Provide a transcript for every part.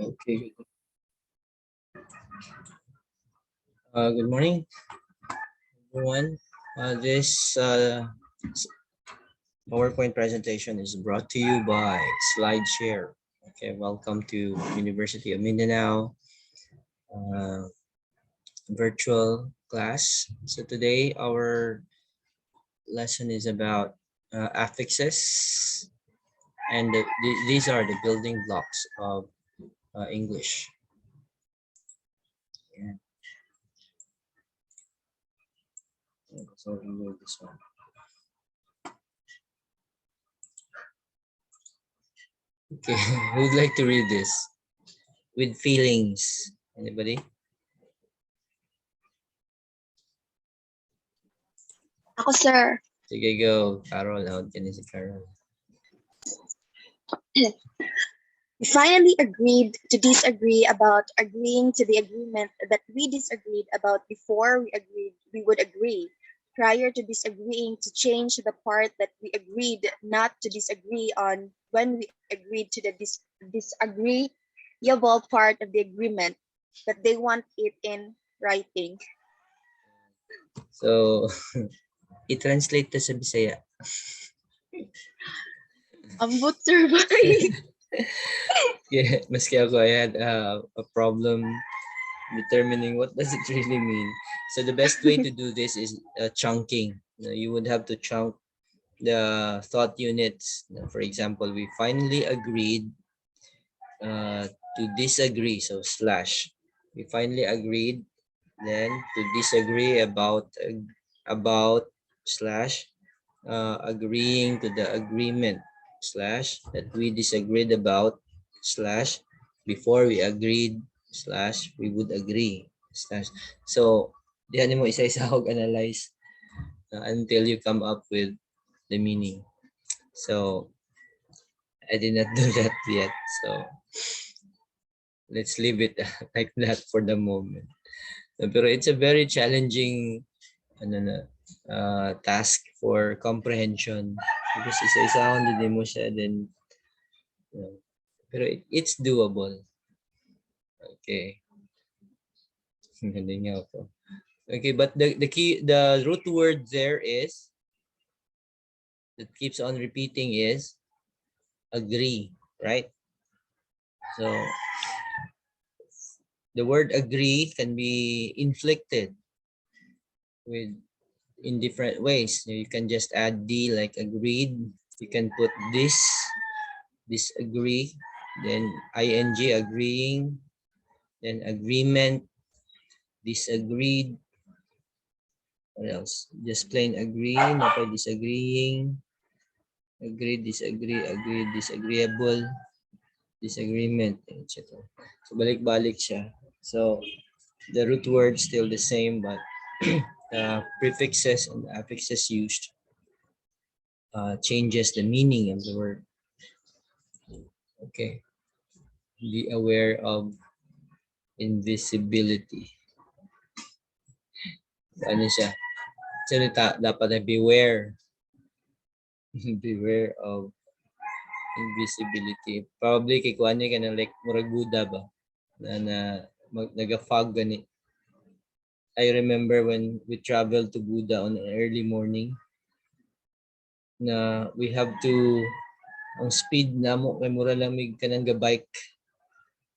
Okay. Good morning, everyone. This PowerPoint presentation is brought to you by SlideShare. Okay, welcome to University of Mindanao virtual class. So today our lesson is about affixes, and these are the building blocks of English. Yeah. So we will this one. Okay, who would like to read this with feelings? Anybody? Ako, sir. Sige, go. Carol, out ka ni si Carol. We finally agreed to disagree about agreeing to the agreement that we disagreed about before we agreed we would agree, prior to disagreeing to change the part that we agreed not to disagree on when we agreed to the disagreeable part of the agreement, that they want it in writing. So, i-translate to sa Bisaya. Ambot, sir. Yeah, maski ako, I had a problem determining what does it really mean. So the best way to do this is chunking. You would have to chunk the thought units. For example, we finally agreed to disagree. So slash. We finally agreed then to disagree about slash agreeing to the agreement slash that we disagreed about slash before we agreed slash we would agree slash. So diyan mo isa-isa analyze until you come up with the meaning. So I did not do that yet, so let's leave it like that for the moment. Pero it's a very challenging task for comprehension because isa-isa din mo siya, then pero it's doable. Okay. Galing nga ako. Okay, but the root word there is that keeps on repeating is agree, right? So the word agree can be inflected with in different ways. You can just add D like agreed. You can put disagree, then ing agreeing, then agreement, disagreed. What else? Just plain agree, not disagreeing, agree, disagree, agree, disagreeable, disagreement, etc. So balik-balik siya. So the root word still the same, but the prefixes and affixes used changes the meaning of the word. Okay. Be aware of invisibility. Ano siya? Salita, dapat na beware. Beware of invisibility. Probably kay kuan ka na like murag Buddha ba? Naga-fog gani. I remember when we traveled to Buddha on an early morning na we have to ang speed namo kay mura lamig kanang ga-bike.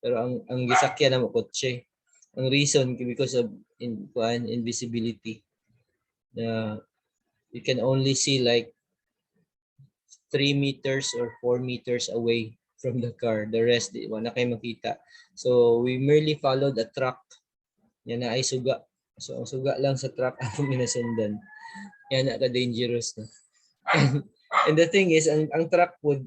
Pero ang gisakyan namo kotse. Ang reason because of invisibility. You can only see like 3 meters or 4 meters away from the car. The rest, di wala kayo makita. So, we merely followed a truck. Yan na ay suga. So, ang suga lang sa truck ang minasundan. Yan na ka-dangerous na. And the thing is, ang truck po,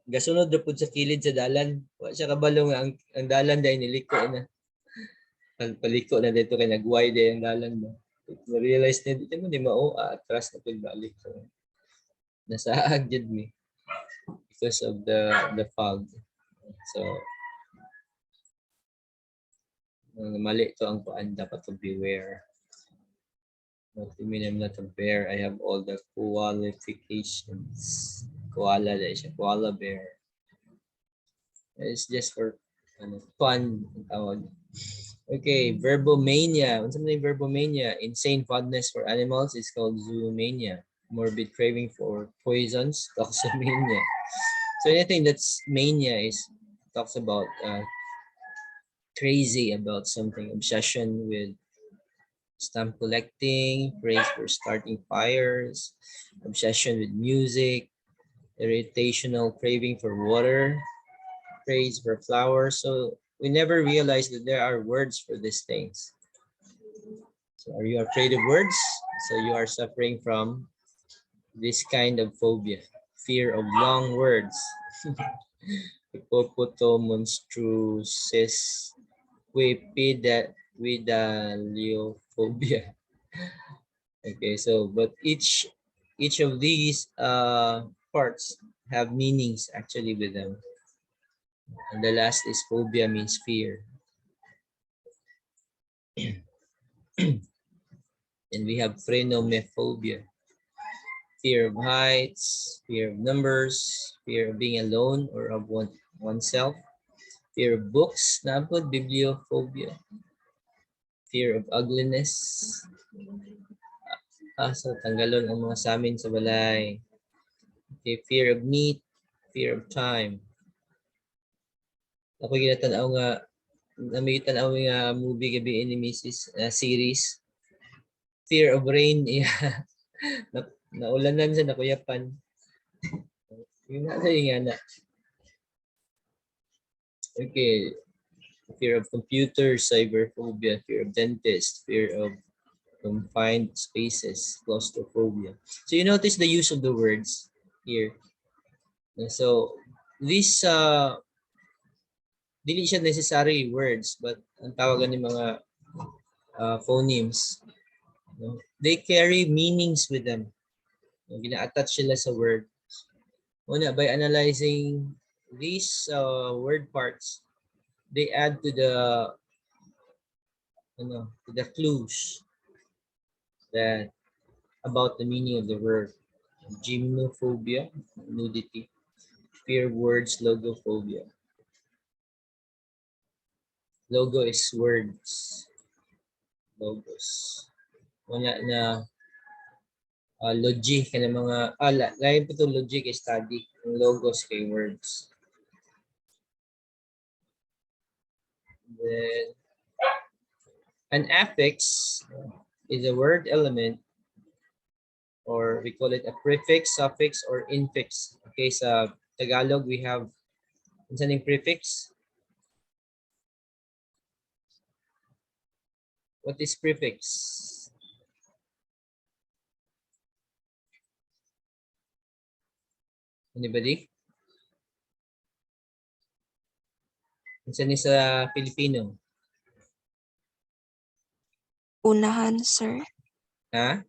gasunod na po sa kilid sa dalan. Wala siya kabalo nga, ang dalan dahil niliko na. Paliko na dito kay nag-wide ang dalan mo. Na-realize na dito mo, di atras na pagbalik. So, nasaag jud mi because of the fog. So mali to ang paan, dapat to beware. What do you mean I'm not aware? I have all the qualifications. Koala dahil siya, koala bear. It's just for fun. Okay, verbomania. What's something verbomania? Insane fondness for animals is called zoomania. Morbid craving for poisons, toxomania. So anything that's mania is talks about crazy about something, obsession with stamp collecting, praise for starting fires, obsession with music, irritational craving for water, praise for flowers. So we never realize that there are words for these things. So are you afraid of words? So you are suffering from this kind of phobia, fear of long words. Hippopotomonstruosis widaliophobia. Okay, so but each of these parts have meanings actually with them. And the last is phobia means fear. And we have phrenomephobia, fear of heights, fear of numbers, fear of being alone or of oneself, fear of books, nabod, bibliophobia, fear of ugliness. So tanggalon ang mga samin sa balay. Okay, fear of meat, fear of time. Ako ginatanaw nga, may tanaw nga movie gabi ni Mrs. Series. Fear of rain, yeah. Naulanan sa nakuyapan. Yun na nga na. Okay, fear of computers, cyberphobia, fear of dentists, fear of confined spaces, claustrophobia. So you notice the use of the words here. So these dili siya necessary words, but ang tawagan ng mga phonemes, no? They carry meanings with them. Gina-attach sila sa word. Una, by analyzing these word parts, they add to the clues that about the meaning of the word. Gymnophobia, nudity. Fear of words, logophobia. Logo is words. Logos. Wala na logic ka ng mga, lain po ito logic is study. Ang logos kay words. Then, an affix is a word element, or we call it a prefix, suffix, or infix. Okay, sa Tagalog, we have something prefix. What is prefix? Anybody? Isa ni sa Filipino. Unahan, sir. Ha?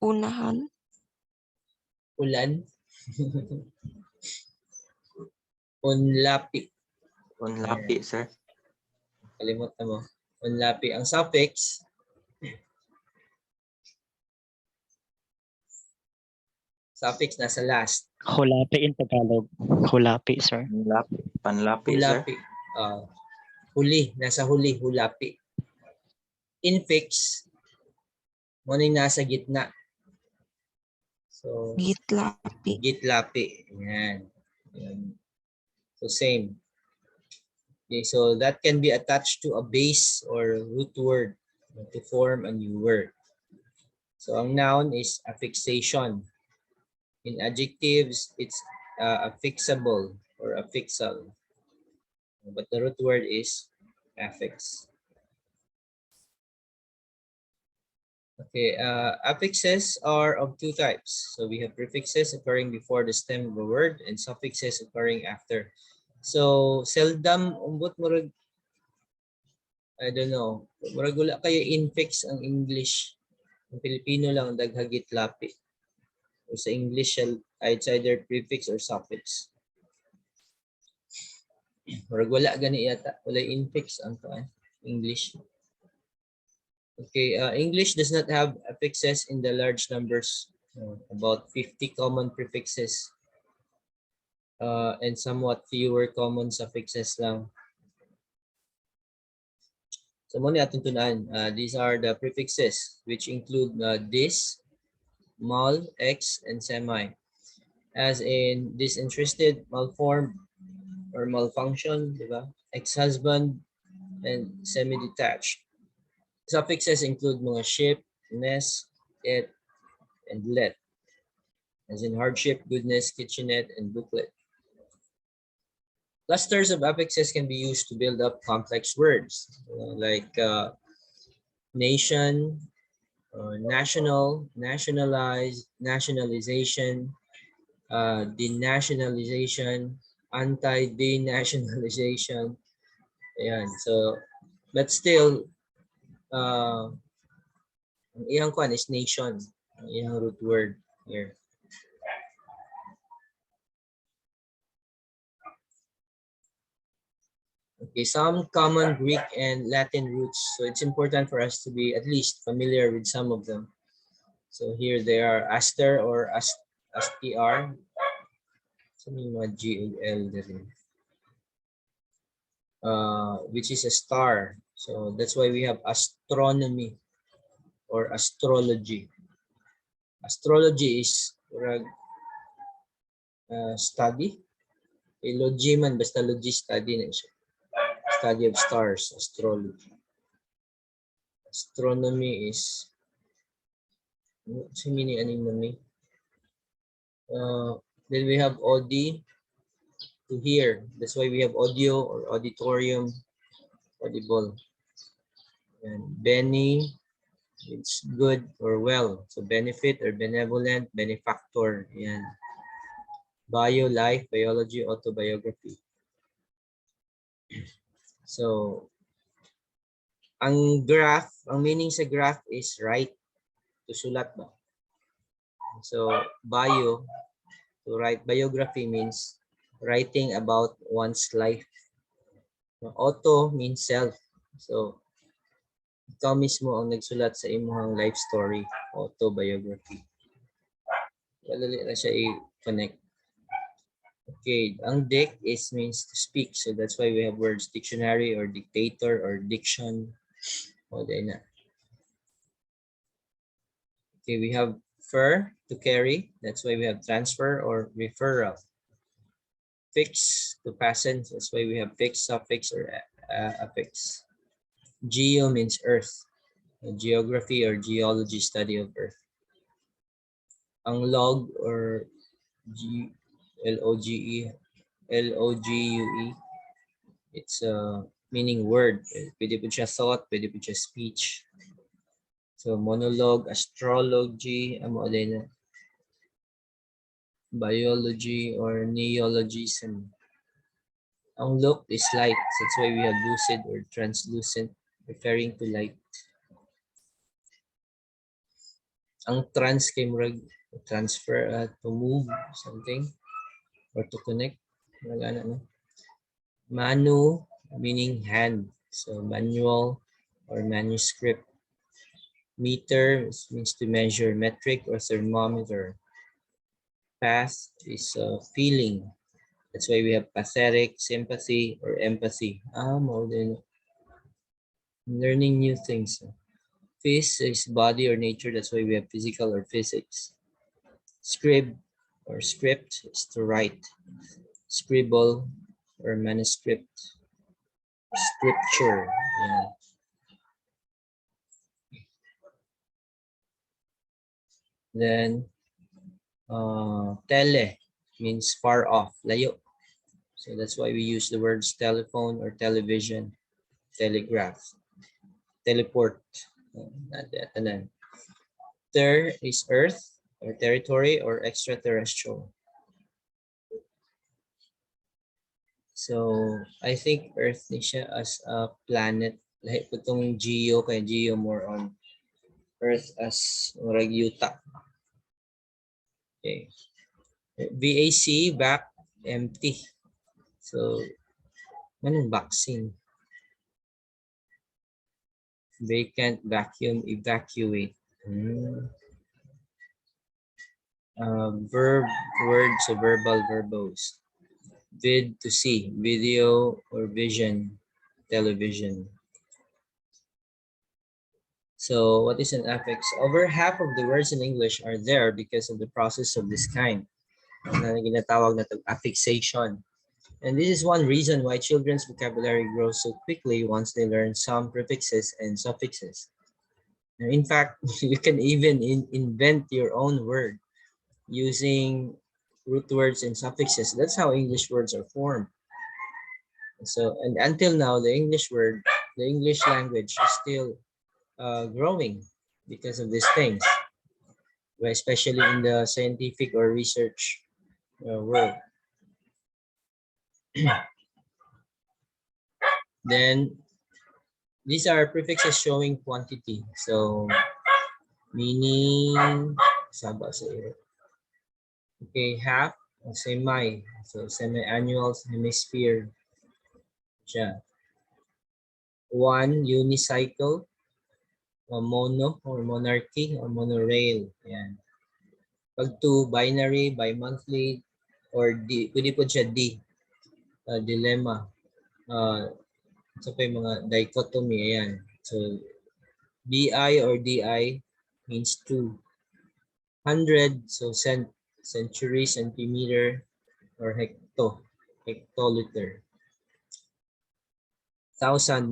Unahan. Ulan? Unlapi. Unlapi, sir. Kalimutan mo. Unlapi. Ang suffix, nasa last. Hulapi in Tagalog. Hulapi, sir. Panlapi, sir. Hulapi. Huli. Nasa huli. Hulapi. Infix, muna yung nasa gitna. So, Gitlapi. gitlapi. Yan. Yan. So, same. Okay, so that can be attached to a base or root word to form a new word. So, ang noun is affixation. In adjectives, it's affixable or affixal. But the root word is affix. Okay, affixes are of two types. So we have prefixes occurring before the stem of a word and suffixes occurring after. So seldom umbot murag, I don't know, murag wala kayo infix ang English. Ang Filipino lang daghagit lapi. O sa English, it's either prefix or suffix. Murag wala gani yata, wala infix ang English. Okay, English does not have affixes in the large numbers, about 50 common prefixes. and somewhat fewer common suffixes lang. So muna atong tunan. These are the prefixes which include dis, mal, ex, and semi. As in disinterested, malformed, or malfunction, di ba? Ex-husband, and semi-detached. Suffixes include mga ship, nest, it, and let. As in hardship, goodness, kitchenette, and booklet. Clusters of affixes can be used to build up complex words like nation, national, nationalize, nationalization, denationalization, anti-denationalization. Ayan. So, but still, ang iyang kwan is nation. Ang iyang root word here. Okay, some common Greek and Latin roots. So it's important for us to be at least familiar with some of them. So here they are aster or astr. So may mga G-O-L din. Which is a star. So that's why we have astronomy or astrology. Astrology is study. Logi man, basta logi study na siya. Study of stars, astrology. Astronomy is, what's the meaning anime? Then we have Audi, to hear. That's why we have audio or auditorium, audible. And Benny, it's good or well. So benefit or benevolent, benefactor. Yan. Bio, life, biology, autobiography. So, ang graph, ang meaning sa graph is write, to sulat ba? So, bio, to write. Biography means writing about one's life. Auto means self. So, ikaw mismo ang nagsulat sa imong life story, autobiography. Madali na siya i-connect. Okay, ang dic is means to speak. So that's why we have words dictionary or dictator or diction. Okay na. Okay, we have fer, to carry. That's why we have transfer or referral. Fix, to fasten. That's why we have fix, suffix, or affix. Geo means earth. Geography or geology, study of earth. Ang log or L-O-G-E, L-O-G-U-E, it's a meaning word. Pwede po siya thought, pwede po siya speech. So monologue, astrology, amo din na. Biology or neologism. Ang look is light. That's why we have lucid or translucent, referring to light. Ang trans kay murag transfer, to move something or to connect. Manu meaning hand, so manual or manuscript. Meter means to measure, metric or thermometer. Path is feeling. That's why we have pathetic, sympathy, or empathy. More than learning new things. Phys is body or nature. That's why we have physical or physics. Scrib or script is to write. Scribble or manuscript. Scripture. Yeah. Then tele means far off, layo. So that's why we use the words telephone or television, telegraph, teleport. Ter is earth or territory or extraterrestrial. So I think earth ni siya as a planet. Lahi po itong geo, kay geo more on earth as murag yuta. Okay. VAC, back, empty. So, anong vaccine? Vacant, vacuum, evacuate. Verb, word, so verbal, verbose. vid to see, video or vision, television. So what is an affix? Over half of the words in English are there because of the process of this kind na ginatawag na affixation. And this is one reason why children's vocabulary grows so quickly once they learn some prefixes and suffixes. Now, in fact, you can even invent your own word using root words and suffixes. That's how English words are formed. So, and until now, the English language is still growing because of these things, especially in the scientific or research world. Then these are prefixes showing quantity. So meaning, saba sa iyo. Okay, half, semi. So semi-annual, hemisphere. Siya. One, unicycle, mono or monarchy or monorail. Yan. Pag two, binary, bi-monthly, or pwede po siya dilemma. So pa yung mga dichotomy, ayan. So, BI or DI means 2. 100, so century, centimeter, or hectoliter. 1,000,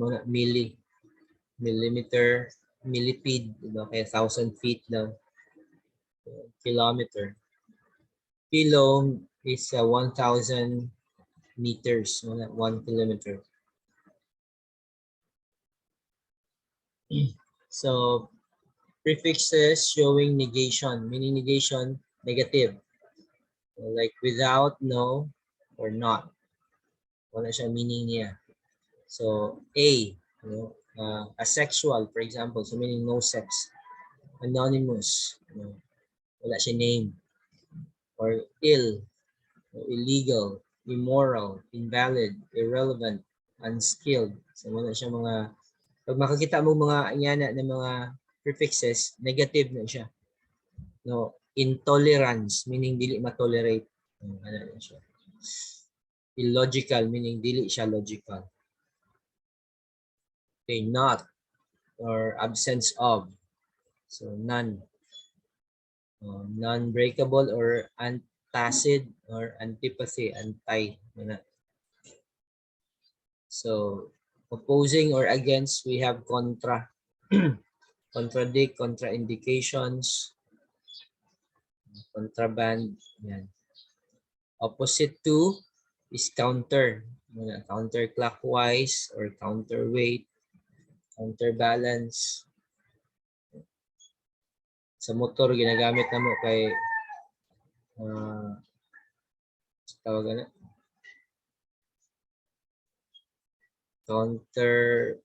millimeter, millipede, diba? Kaya 1,000 feet daw. Kilometer. Kilo is 1,000 meters, 1 kilometer. So, prefixes showing negation, meaning negation, negative. Like without, no, or not. Wala siya meaning niya. So, A, asexual, for example, so meaning no sex. Anonymous, wala siya name. Or ill, illegal, immoral, invalid, irrelevant, unskilled. So, wala siya mga, pag makakita mo mga anyana ng mga prefixes, negative na siya. No, intolerance, meaning dili ma-tolerate. Ano na siya. Illogical, meaning dili siya logical. Okay, not or absence of. So none. Non-breakable or antacid or antipathy, anti. So opposing or against, we have contra. Contradict, contraindications, contraband. Yan. Opposite to is counter. Counterclockwise or counterweight, counterbalance. Sa motor, ginagamit na mo kay tawag na counter,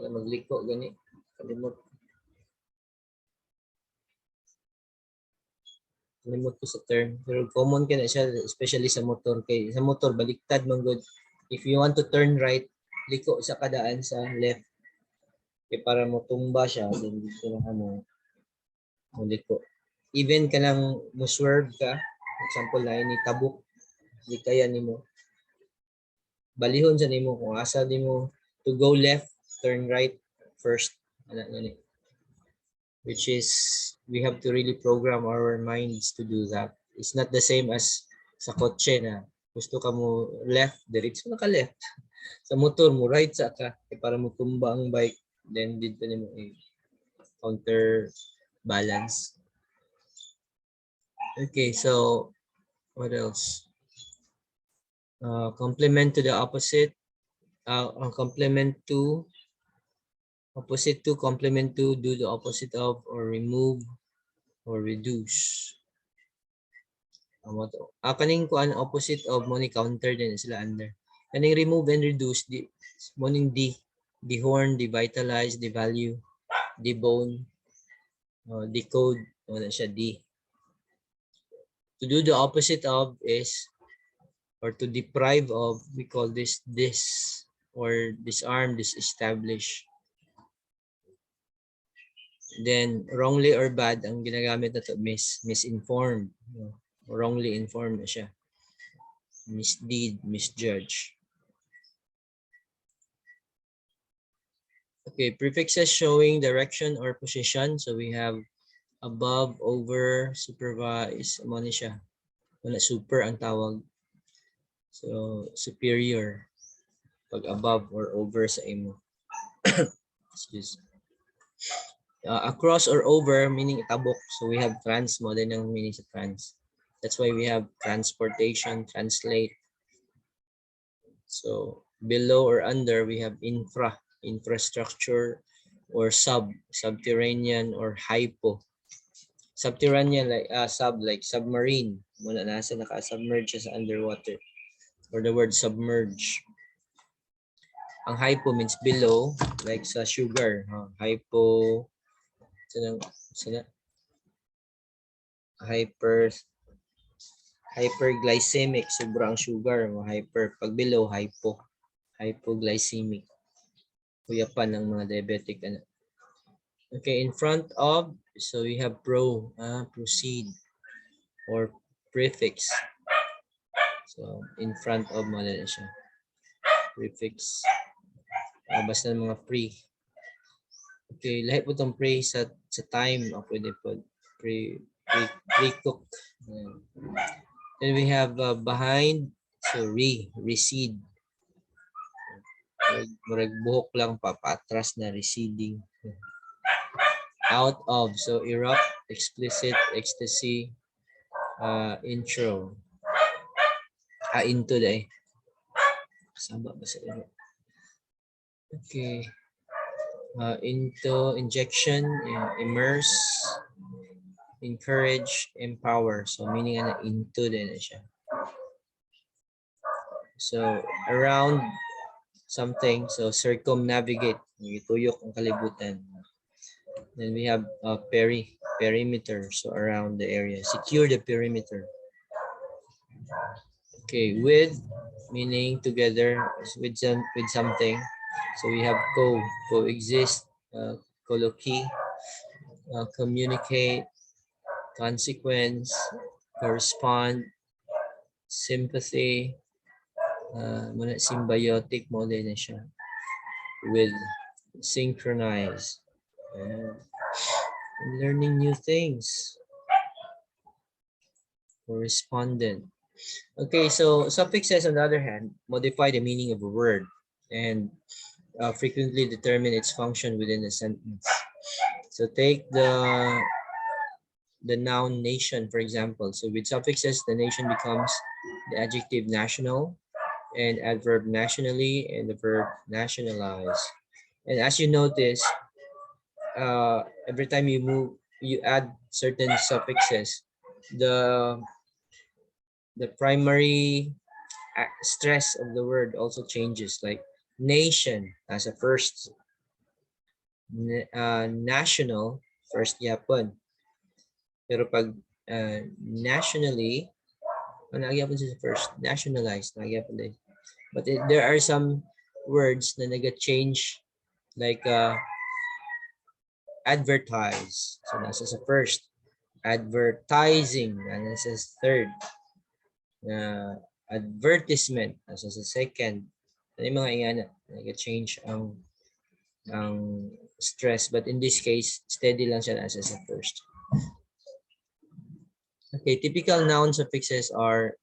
magliko gani, kalimot ko sa term, pero common ka na siya, especially sa motor. Kay sa motor baliktad man good. If you want to turn right, liko sa kadaan sa left. Kaya para mo tumba siya, then dito na mo liko. Even ka nang mo-swerve ka, for example na ini tabuk, di kaya nimo balihon sa nimo kung asa nimo to go left, turn right first. Which is, we have to really program our minds to do that. It's not the same as sa kotse na gusto ka mo left, diretso na ka left. Sa motor mo right sa ka para mo tumba ang bike, then dito nimo counter balance. Okay, so what else? Complement to the opposite. Complement to, opposite to, complement to, do the opposite of, or remove, or reduce. Kaning kuan opposite of mo ni counter din sila under. Kaning remove and reduce, mo ning dehorn, devitalize, devalue, debone, decode, wala siya D. To do the opposite of is, or to deprive of, we call this or disarm, disestablish. Then wrongly or bad, ang ginagamit na to misinformed. Wrongly informed na siya. mislead, misjudge. Okay, prefixes showing direction or position. So we have above, over, supervise, mo na siya. Wala, super ang tawag. So, superior. Pag above or over sa imo. Excuse. Across or over, meaning itabok. So we have trans mo, din ang meaning sa trans. That's why we have transportation, translate. So below or under, we have infrastructure, or subterranean, or hypo. Subterranean, like like submarine. Muna nasa naka-submerge siya sa underwater. Or the word submerge. Ang hypo means below, like sa sugar. Hypo, hyperglycemic, sobrang sugar mo, hyper. Pag below, hypoglycemic. Kuya pa ng mga diabetic. Okay, in front of, so we have proceed, or prefix. So in front of mo na siya. Prefix. Basta ng mga pre. Okay, lahat po itong pre sa time. Pwede po. Pre-cook. Then we have behind, so recede. Murag buhok lang, papatras na, receding. Out of, so erupt, explicit, ecstasy, intro. Into day. Saba ba sa erupt? Okay. Into, injection, immerse, encourage, empower. So meaning na into din na siya. So around something, so circumnavigate, ituyok ang kalibutan. Then we have perimeter, so around the area. Secure the perimeter. Okay, with, meaning together, with something. So we have coexist, colloquy, communicate, consequence, correspond, sympathy, symbiotic mo din na siya. With, synchronize, learning new things. Correspondent. Okay, so suffixes, on the other hand, modify the meaning of a word and frequently determine its function within a sentence. So take the noun nation, for example. So with suffixes, the nation becomes the adjective national, and adverb nationally, and the verb nationalize. And as you notice, every time you add certain suffixes, the primary stress of the word also changes. Like nation as a first, national first yapon. Pero pag nationally, nagyapon siya sa first, nationalized nagyapon din. But there are some words na naga-change, like advertise, so nasa sa first. Advertising, nasa sa third. Advertisement, nasa sa second. Yung mga iyan, nag-change ang stress, but in this case, steady lang siya nasa sa first. Okay, typical noun suffixes are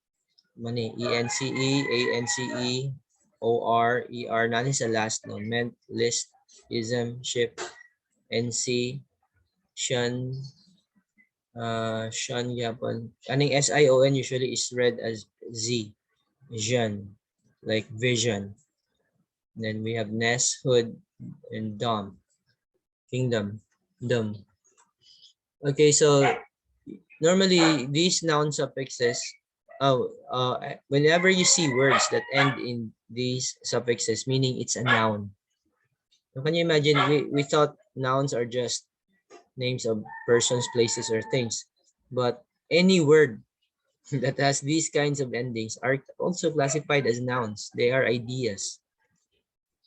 ence, ance, or, er, nani sa last noun, meant, list, ism, ship, nc, shun, shun yapon. Aning sion usually is read as z, Jean, like vision. Then we have nest, hood, and dom, kingdom, dom. Okay, so normally these noun suffixes, whenever you see words that end in these suffixes, meaning it's a noun. So can you imagine, we thought nouns are just names of persons, places, or things, but any word that has these kinds of endings are also classified as nouns. They are ideas.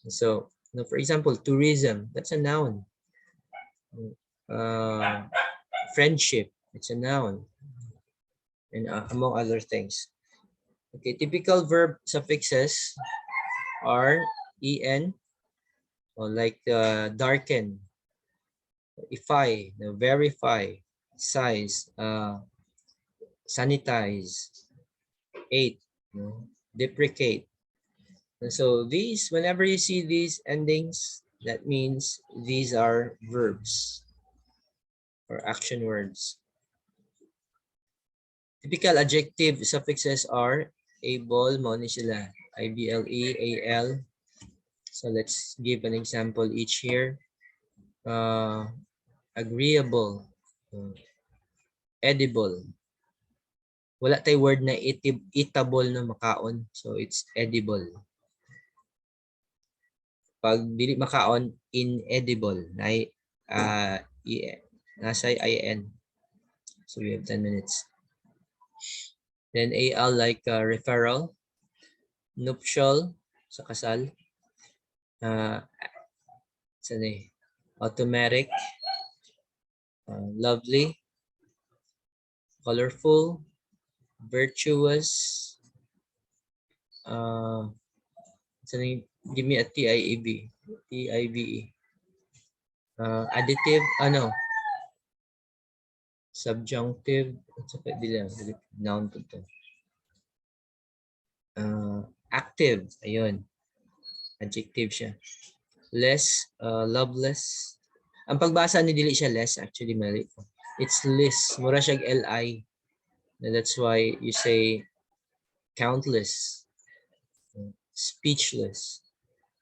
So, for example, tourism, that's a noun. Friendship, it's a noun. And among other things. Okay, typical verb suffixes are en, or like darken, ify, verify, size, sanitize, ate, deprecate. And so these, whenever you see these endings, that means these are verbs or action words. Typical adjective suffixes are able, mo ni sila, I-B-L-E, A-L. So let's give an example each here. Agreeable, edible. Wala tay word na eatable na makaon. So it's edible. Pag dili makaon, inedible. Nasa IN. So we have 10 minutes. Then AL like referral, nuptial, sa kasal. Automatic, lovely, colorful, virtuous, give me a TIAB, TIVE, additive, subjunctive, noun to to. Active, ayun, adjective siya. Less, loveless. Ang pagbasa ni dili siya less, actually mali. It's less, mura siya LI. And that's why you say countless, speechless.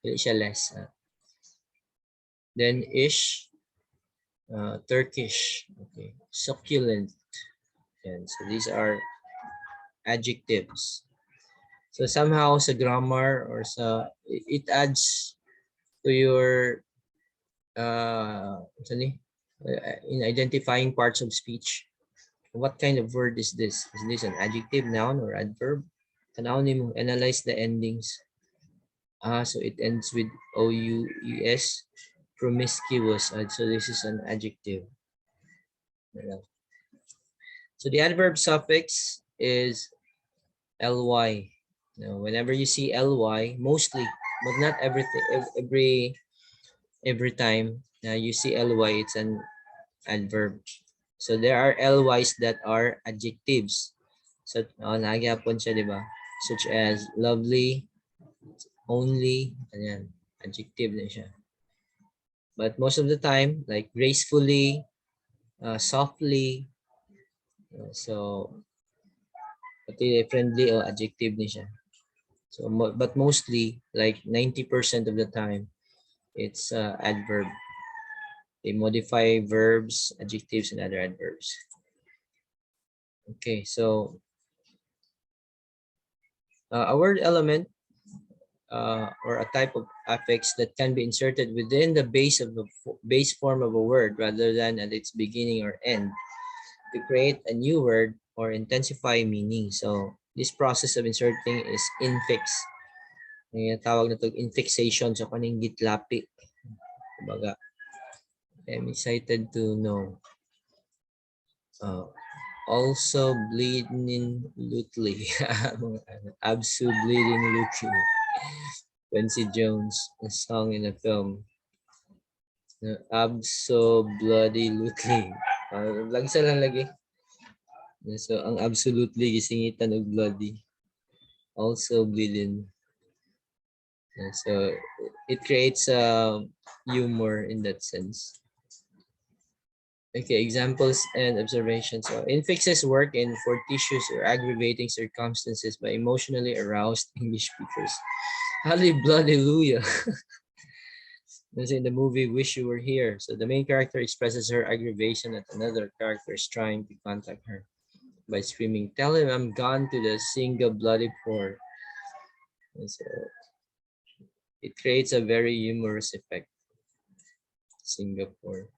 Dili siya less. Then ish, Turkish, okay, succulent. And so these are adjectives. So somehow sa grammar or it adds to your in identifying parts of speech. What kind of word is this? Is this an adjective, noun, or adverb? Tanaw mo, analyze the endings. So it ends with OUES, promiscuous. So this is an adjective. So the adverb suffix is ly. Now, whenever you see ly, mostly, but not every time you see ly, it's an adverb. So there are lys that are adjectives. So nagyapon siya, di ba? Such as lovely, only, ayan, adjective na siya. But most of the time, like gracefully, softly, so pati friendly o adjective ni siya. So but mostly like 90% of the time it's adverb. They modify verbs, adjectives, and other adverbs. Okay, so a word element or a type of affix that can be inserted within the base form of a word rather than at its beginning or end to create a new word or intensify meaning. So this process of inserting is infix. May tawag na to infixation sa kaning gitlapi. Kumbaga, I'm excited to know. Also bleeding lutely. Abso bleeding lutely. Quincy Jones, a song in a film. Abso bloody lutely. Lagsa lang lagi. So ang absolutely gisingitan og bloody. Also bleeding. So it creates humor in that sense. Okay, examples and observations. So infixes work in fortuitous or aggravating circumstances by emotionally aroused English speakers. Hallelujah. As in the movie Wish You Were Here. So the main character expresses her aggravation at another character is trying to contact her by screaming, "Tell him I'm gone to the single bloody poor." And so it creates a very humorous effect. Singapore.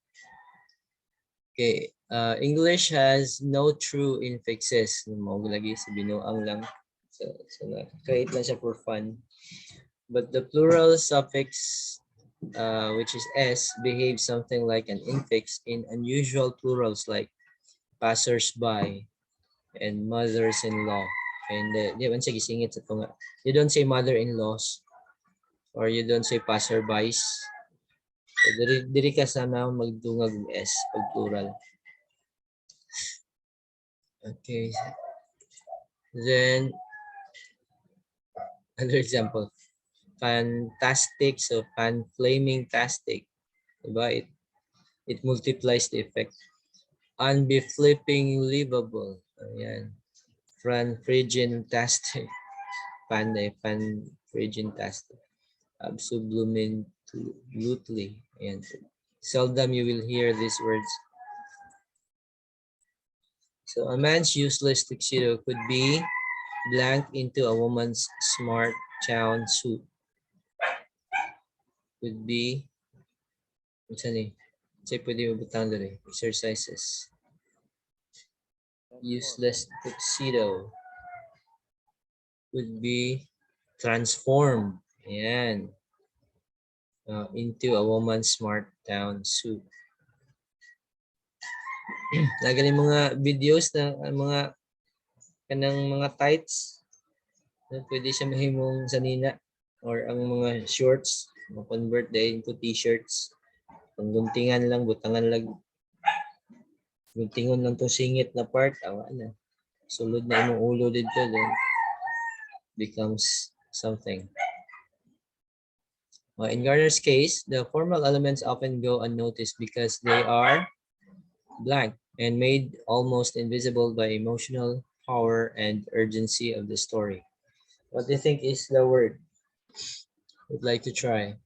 Okay, English has no true infixes. Lagi sa binuang lang. So create lang siya for fun. But the plural suffix, which is s, behaves something like an infix in unusual plurals like passers-by and mothers-in-law. And di man sige singit sa tunga. You don't say mother-in-laws or you don't say passerbys. So, diri ka sana magdungag ng S pag plural. Okay. Then, another example. Fantastic. So, flaming-tastic. Diba? It multiplies the effect. Unbeflipping livable. Ayan. Frigin-tastic. Frigin-tastic. Absolutely. Ayan. Seldom you will hear these words. So a man's useless tuxedo could be blank into a woman's smart town suit. Could be, say pwede mabutang dali, exercises. Useless tuxedo would be transformed. Ayan. Into a woman's smart town suit. Lagi mga videos na mga kanang mga tights na pwede siya mahimong sanina or ang mga shorts ma-convert din into t-shirts. Pangguntingan lang, butangan lang. Guntingon lang tong singit na part, awa na. Sulod na imong ulo dito, then becomes something. In Garner's case, the formal elements often go unnoticed because they are blank and made almost invisible by emotional power and urgency of the story. What do you think is the word? Would like to try.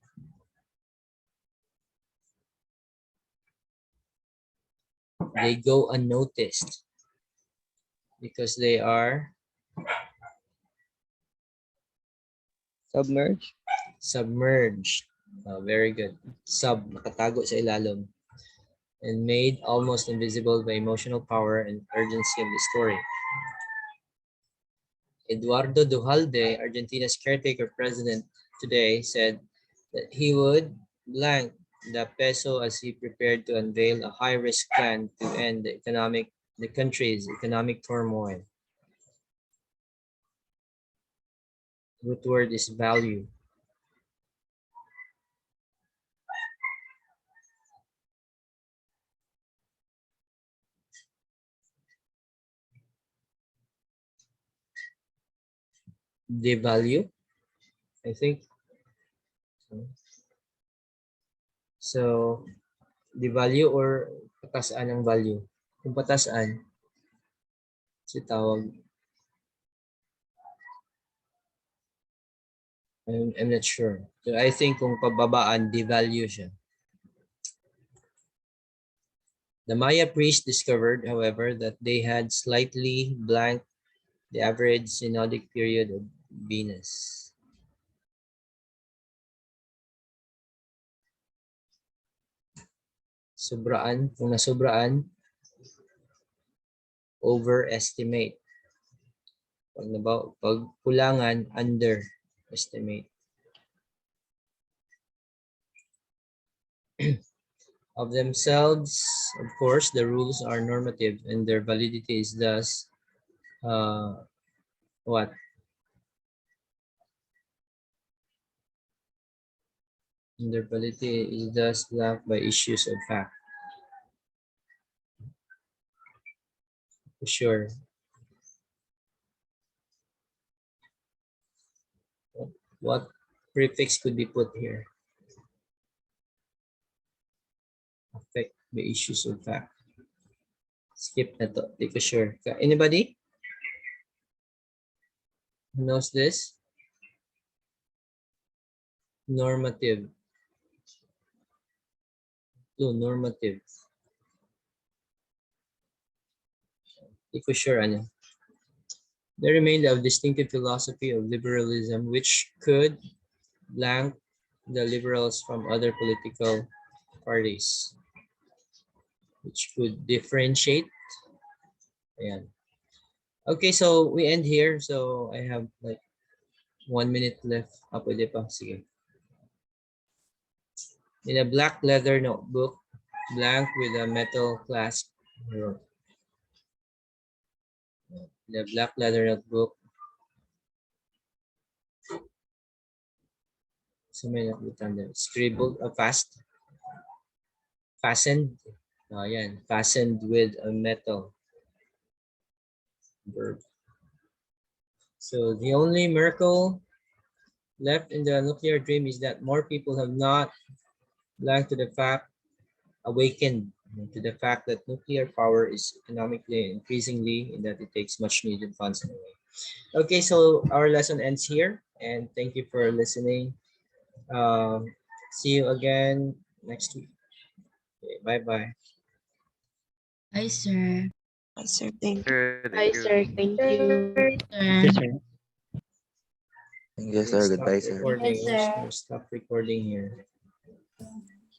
They go unnoticed because they are Submerge. submerged. Very good. Sub, nakatago sa ilalim. And made almost invisible by emotional power and urgency of the story. Eduardo Duhalde, Argentina's caretaker president today, said that he would blank the peso as he prepared to unveil a high-risk plan to end the country's economic turmoil. Root word is value. Devalue, I think. So, devalue or patasan ang value. Kung patasan, si tawag, I'm not sure. So I think kung pababaan, devalue siya. The Maya priests discovered, however, that they had slightly blanked the average synodic period of Venus. Sobraan, kung nasobraan, overestimate. Pag kulangan, underestimate. Of themselves, of course, the rules are normative and their validity is thus what? And their validity is thus lacked by issues of fact. For sure. What prefix could be put here? Affect the issues of fact. Skip na to. Di ko sure. Anybody who knows this? Normative. Normative. Di ko sure ano. There remained a distinctive philosophy of liberalism which could blank the liberals from other political parties, which could differentiate. Ayan. Okay, so we end here. So I have like 1 minute left. Pwede pa. Sige. In a black leather notebook, blank with a metal clasp. In a black leather notebook, So may nakutan din. Scribbled, fast. Fastened. Yan. Fastened with a metal. Verb. So the only miracle left in the nuclear dream is that more people have not blanked to the fact, awakened to the fact that nuclear power is economically increasingly and that it takes much needed funds away. Okay, so our lesson ends here, and thank you for listening. See you again next week. Okay, bye-bye. Hi, sir. Hi, sir. Thank you. Sir, thank Hi, you. sir. Thank you. Thank you, Sir. sir. Thank you, Okay, sir. stop Goodbye, sir. recording. Yes, sir. Stop recording here.